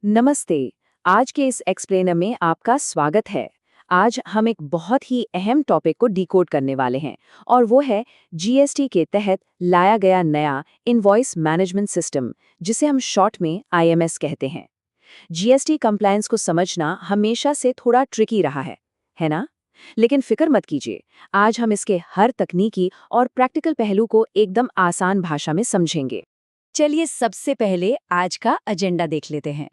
नमस्ते। आज के इस एक्सप्लेनर में आपका स्वागत है। आज हम एक बहुत ही अहम टॉपिक को डिकोड करने वाले हैं और वो है जीएसटी के तहत लाया गया नया इनवॉइस मैनेजमेंट सिस्टम, जिसे हम शॉर्ट में आईएमएस कहते हैं। जीएसटी कंप्लायंस को समझना हमेशा से थोड़ा ट्रिकी रहा है ना? लेकिन फिक्र मत कीजिए, आज हम इसके हर तकनीकी और प्रैक्टिकल पहलू को एकदम आसान भाषा में समझेंगे। चलिए सबसे पहले आज का एजेंडा देख लेते हैं।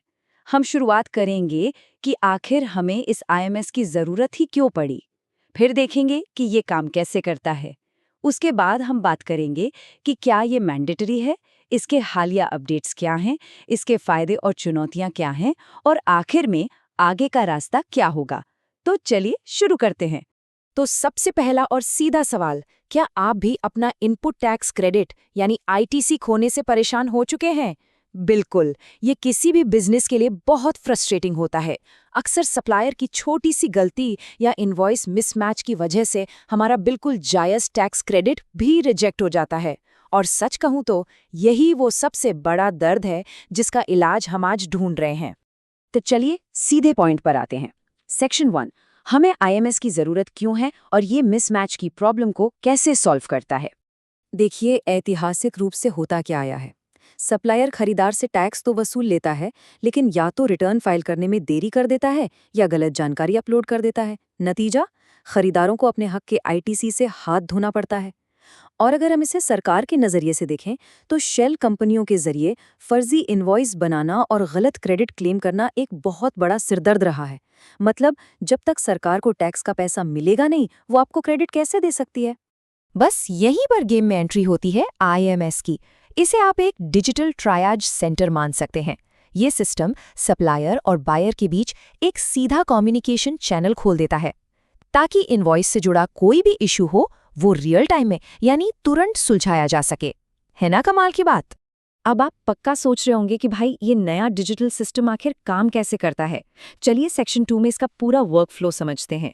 हम शुरुआत करेंगे कि आखिर हमें इस आईएमएस की ज़रूरत ही क्यों पड़ी। फिर देखेंगे कि ये काम कैसे करता है। उसके बाद हम बात करेंगे कि क्या ये मैंडेटरी है, इसके हालिया अपडेट्स क्या हैं, इसके फ़ायदे और चुनौतियाँ क्या हैं और आखिर में आगे का रास्ता क्या होगा। तो चलिए शुरू करते हैं। तो सबसे पहला और सीधा सवाल, क्या आप भी अपना इनपुट टैक्स क्रेडिट यानी आईटीसी खोने से परेशान हो चुके हैं? बिल्कुल, ये किसी भी बिजनेस के लिए बहुत फ्रस्ट्रेटिंग होता है। अक्सर सप्लायर की छोटी सी गलती या इनवॉइस मिसमैच की वजह से हमारा बिल्कुल जायज़ टैक्स क्रेडिट भी रिजेक्ट हो जाता है। और सच कहूँ तो यही वो सबसे बड़ा दर्द है जिसका इलाज हम आज ढूंढ रहे हैं। तो चलिए सीधे पॉइंट पर आते हैं। सेक्शन 1, हमें आईएमएस की जरूरत क्यों है और ये मिसमैच की प्रॉब्लम को कैसे सॉल्व करता है। देखिए, ऐतिहासिक रूप से होता क्या आया है। सप्लायर खरीदार से टैक्स तो वसूल लेता है, लेकिन या तो रिटर्न फाइल करने में देरी कर देता है या गलत जानकारी अपलोड कर देता है। नतीजा, खरीदारों को अपने हक के आईटीसी से हाथ धोना पड़ता है। और अगर हम इसे सरकार के नज़रिए से देखें तो शेल कंपनियों के जरिए फर्जी इनवॉइस बनाना और गलत क्रेडिट क्लेम करना एक बहुत बड़ा सिरदर्द रहा है। मतलब जब तक सरकार को टैक्स का पैसा मिलेगा नहीं, वो आपको क्रेडिट कैसे दे सकती है। बस यहीं पर गेम में एंट्री होती है आईएमएस की। इसे आप एक डिजिटल ट्रायज सेंटर मान सकते हैं। ये सिस्टम सप्लायर और बायर के बीच एक सीधा कम्युनिकेशन चैनल खोल देता है, ताकि इनवॉइस से जुड़ा कोई भी इशू हो वो रियल टाइम में यानी तुरंत सुलझाया जा सके। है ना कमाल की बात। अब आप पक्का सोच रहे होंगे कि भाई ये नया डिजिटल सिस्टम आखिर काम कैसे करता है। चलिए सेक्शन 2 में इसका पूरा वर्कफ्लो समझते हैं।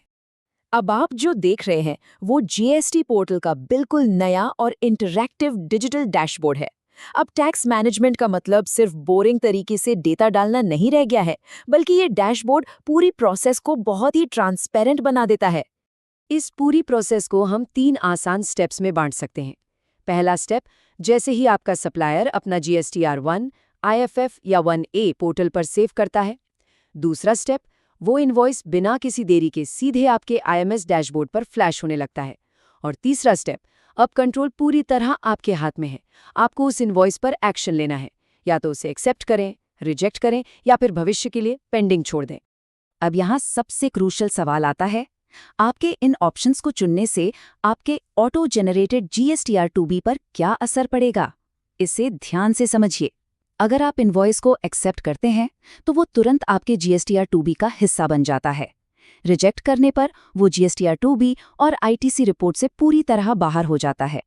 अब आप जो देख रहे हैं वो जीएसटी पोर्टल का बिल्कुल नया और इंटरैक्टिव डिजिटल डैशबोर्ड है। अब टैक्स मैनेजमेंट का मतलब सिर्फ बोरिंग तरीके से डेटा डालना नहीं रह गया है, बल्कि ये डैशबोर्ड पूरी प्रोसेस को बहुत ही ट्रांसपेरेंट बना देता है। इस पूरी प्रोसेस को हम 3 आसान स्टेप्स में बांट सकते हैं। पहला स्टेप, जैसे ही आपका सप्लायर अपना जीएसटीआर 1, आईएफएफ या 1A पोर्टल पर सेव करता है। दूसरा स्टेप, वो इनवॉइस बिना किसी देरी के सीधे आपके आईएमएस डैशबोर्ड पर फ्लैश होने लगता है। और तीसरा स्टेप, अब कंट्रोल पूरी तरह आपके हाथ में है। आपको उस इनवॉइस पर एक्शन लेना है, या तो उसे एक्सेप्ट करें, रिजेक्ट करें या फिर भविष्य के लिए पेंडिंग छोड़ दें। अब यहाँ सबसे क्रूशियल सवाल आता है, आपके इन ऑप्शंस को चुनने से आपके ऑटो जनरेटेड जीएसटीआर 2B पर क्या असर पड़ेगा। इसे ध्यान से समझिए। अगर आप इनवॉइस को एक्सेप्ट करते हैं तो वो तुरंत आपके जीएसटीआर 2B का हिस्सा बन जाता है। रिजेक्ट करने पर वो जीएसटीआर 2B और आईटीसी रिपोर्ट से पूरी तरह बाहर हो जाता है।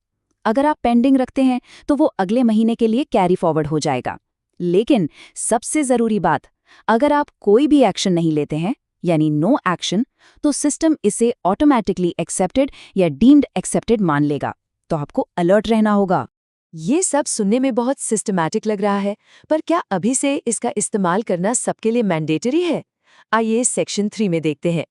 अगर आप पेंडिंग रखते हैं तो वो अगले महीने के लिए कैरी फॉरवर्ड हो जाएगा। लेकिन सबसे ज़रूरी बात, अगर आप कोई भी एक्शन नहीं लेते हैं यानी नो एक्शन, तो सिस्टम इसे ऑटोमैटिकली एक्सेप्टेड या डीम्ड एक्सेप्टेड मान लेगा। तो आपको अलर्ट रहना होगा। ये सब सुनने में बहुत सिस्टमैटिक लग रहा है, पर क्या अभी से इसका इस्तेमाल करना सबके लिए मैंडेटरी है? आइए सेक्शन 3 में देखते हैं।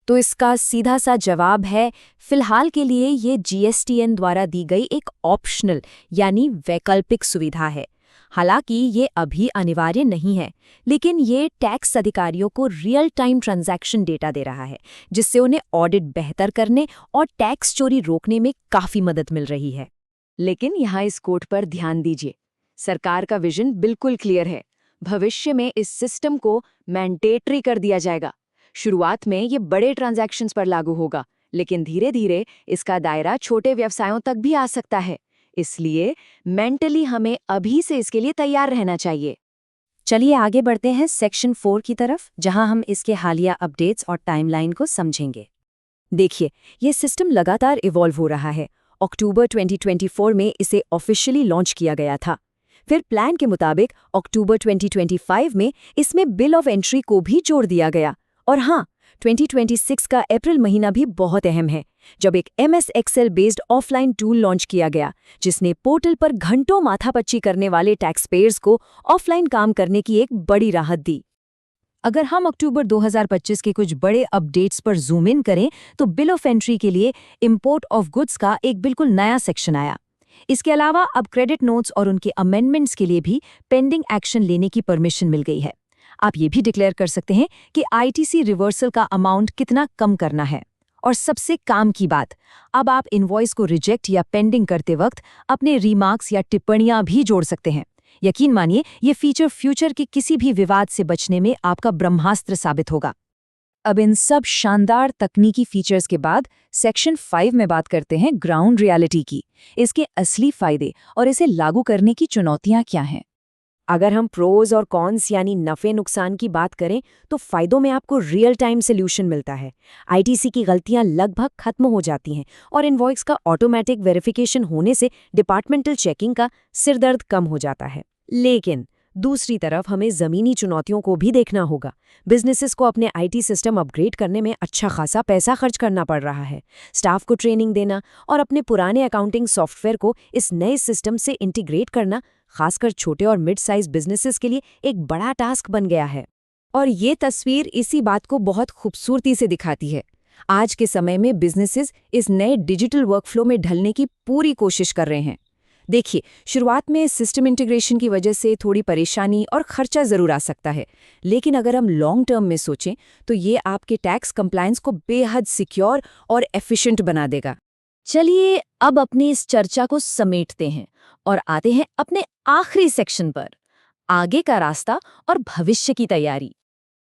तो इसका सीधा सा जवाब है, फिलहाल के लिए ये जीएसटीएन द्वारा दी गई एक ऑप्शनल यानी वैकल्पिक सुविधा है। हालांकि ये अभी अनिवार्य नहीं है, लेकिन ये टैक्स अधिकारियों को रियल टाइम ट्रांजैक्शन डेटा दे रहा है, जिससे उन्हें ऑडिट बेहतर करने और टैक्स चोरी रोकने में काफ़ी मदद मिल रही है। लेकिन यहाँ इस कोट पर ध्यान दीजिए। सरकार का विजन बिल्कुल क्लियर है। भविष्य में इस सिस्टम को मैंडेटरी कर दिया जाएगा। शुरुआत में ये बड़े ट्रांजैक्शंस पर लागू होगा, लेकिन धीरे धीरे इसका दायरा छोटे व्यवसायों तक भी आ सकता है। इसलिए मेंटली हमें अभी से इसके लिए तैयार रहना चाहिए। चलिए आगे बढ़ते हैं सेक्शन 4 की तरफ, जहां हम इसके हालिया अपडेट्स और टाइमलाइन को समझेंगे। देखिए, ये सिस्टम लगातार इवॉल्व हो रहा है। अक्टूबर 2024 में इसे ऑफिशियली लॉन्च किया गया था। फिर प्लान के मुताबिक अक्टूबर 2025 में इसमें बिल ऑफ एंट्री को भी जोड़ दिया गया। और हाँ, 2026 का अप्रैल महीना भी बहुत अहम है, जब एक MS Excel based offline tool launch किया गया, जिसने पोर्टल पर घंटों माथापच्ची करने वाले टैक्स पेयर्स को ऑफलाइन काम करने की एक बड़ी राहत दी। अगर हम अक्टूबर 2025 के कुछ बड़े अपडेट्स पर जूम इन करें तो बिल ऑफ एंट्री के लिए इंपोर्ट ऑफ गुड्स का एक बिल्कुल नया सेक्शन आया। इसके अलावा अब क्रेडिट नोट्स और उनके अमेंडमेंट्स के लिए भी पेंडिंग एक्शन लेने की परमिशन मिल गई है। आप ये भी डिक्लेयर कर सकते हैं कि ITC रिवर्सल का अमाउंट कितना कम करना है। और सबसे काम की बात, अब आप इनवॉइस को रिजेक्ट या पेंडिंग करते वक्त अपने रिमार्क्स या टिप्पणियां भी जोड़ सकते हैं। यकीन मानिए, ये फीचर फ्यूचर के किसी भी विवाद से बचने में आपका ब्रह्मास्त्र साबित होगा। अब इन सब शानदार तकनीकी फीचर्स के बाद सेक्शन 5 में बात करते हैं ग्राउंड रियलिटी की। इसके असली फायदे और इसे लागू करने की चुनौतियां क्या हैं। अगर हम प्रोज और कॉन्स यानी नफे नुकसान की बात करें तो फायदों में आपको रियल टाइम सोल्यूशन मिलता है। ITC की गलतियां लगभग खत्म हो जाती हैं और इनवॉइस का ऑटोमेटिक वेरिफिकेशन होने से डिपार्टमेंटल चेकिंग का सिरदर्द कम हो जाता है। लेकिन दूसरी तरफ हमें ज़मीनी चुनौतियों को भी देखना होगा। बिजनेसेस को अपने IT सिस्टम अपग्रेड करने में अच्छा खासा पैसा खर्च करना पड़ रहा है। स्टाफ को ट्रेनिंग देना और अपने पुराने अकाउंटिंग सॉफ्टवेयर को इस नए सिस्टम से इंटीग्रेट करना, खासकर छोटे और मिड साइज बिजनेसेस के लिए एक बड़ा टास्क बन गया है। और ये तस्वीर इसी बात को बहुत खूबसूरती से दिखाती है। आज के समय में बिजनेसेस इस नए डिजिटल वर्कफ्लो में ढलने की पूरी कोशिश कर रहे हैं। देखिए, शुरुआत में सिस्टम इंटीग्रेशन की वजह से थोड़ी परेशानी और खर्चा ज़रूर आ सकता है, लेकिन अगर हम लॉन्ग टर्म में सोचें तो ये आपके टैक्स कंप्लायंस को बेहद सिक्योर और एफिशिएंट बना देगा। चलिए अब अपनी इस चर्चा को समेटते हैं और आते हैं अपने आखिरी सेक्शन पर, आगे का रास्ता और भविष्य की तैयारी।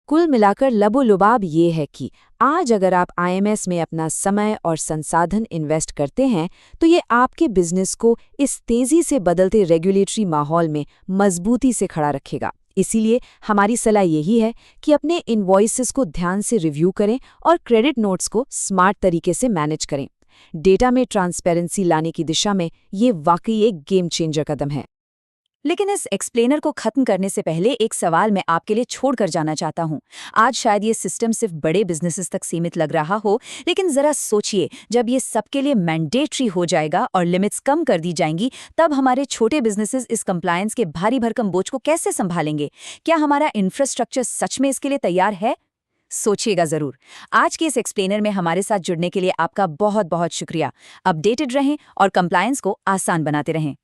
कुल मिलाकर लबो-लुबाब ये है कि आज अगर आप IMS में अपना समय और संसाधन इन्वेस्ट करते हैं तो ये आपके बिजनेस को इस तेजी से बदलते रेगुलेटरी माहौल में मजबूती से खड़ा रखेगा। इसीलिए हमारी सलाह यही है कि अपने इनवॉइसेस को ध्यान से रिव्यू करें और क्रेडिट नोट्स को स्मार्ट तरीके से मैनेज करें। डेटा में ट्रांसपेरेंसी लाने की दिशा में ये वाकई एक गेम चेंजर कदम है। लेकिन इस एक्सप्लेनर को खत्म करने से पहले एक सवाल मैं आपके लिए छोड़कर जाना चाहता हूं। आज शायद ये सिस्टम सिर्फ बड़े बिजनेसेस तक सीमित लग रहा हो, लेकिन जरा सोचिए, जब ये सबके लिए मैंडेटरी हो जाएगा और लिमिट्स कम कर दी जाएंगी, तब हमारे छोटे बिजनेसेस इस कंप्लायंस के भारी भरकम बोझ को कैसे संभालेंगे? क्या हमारा इंफ्रास्ट्रक्चर सच में इसके लिए तैयार है? सोचिएगा जरूर। आज के इस एक्सप्लेनर में हमारे साथ जुड़ने के लिए आपका बहुत बहुत शुक्रिया। अपडेटेड रहें और कंप्लायंस को आसान बनाते रहें।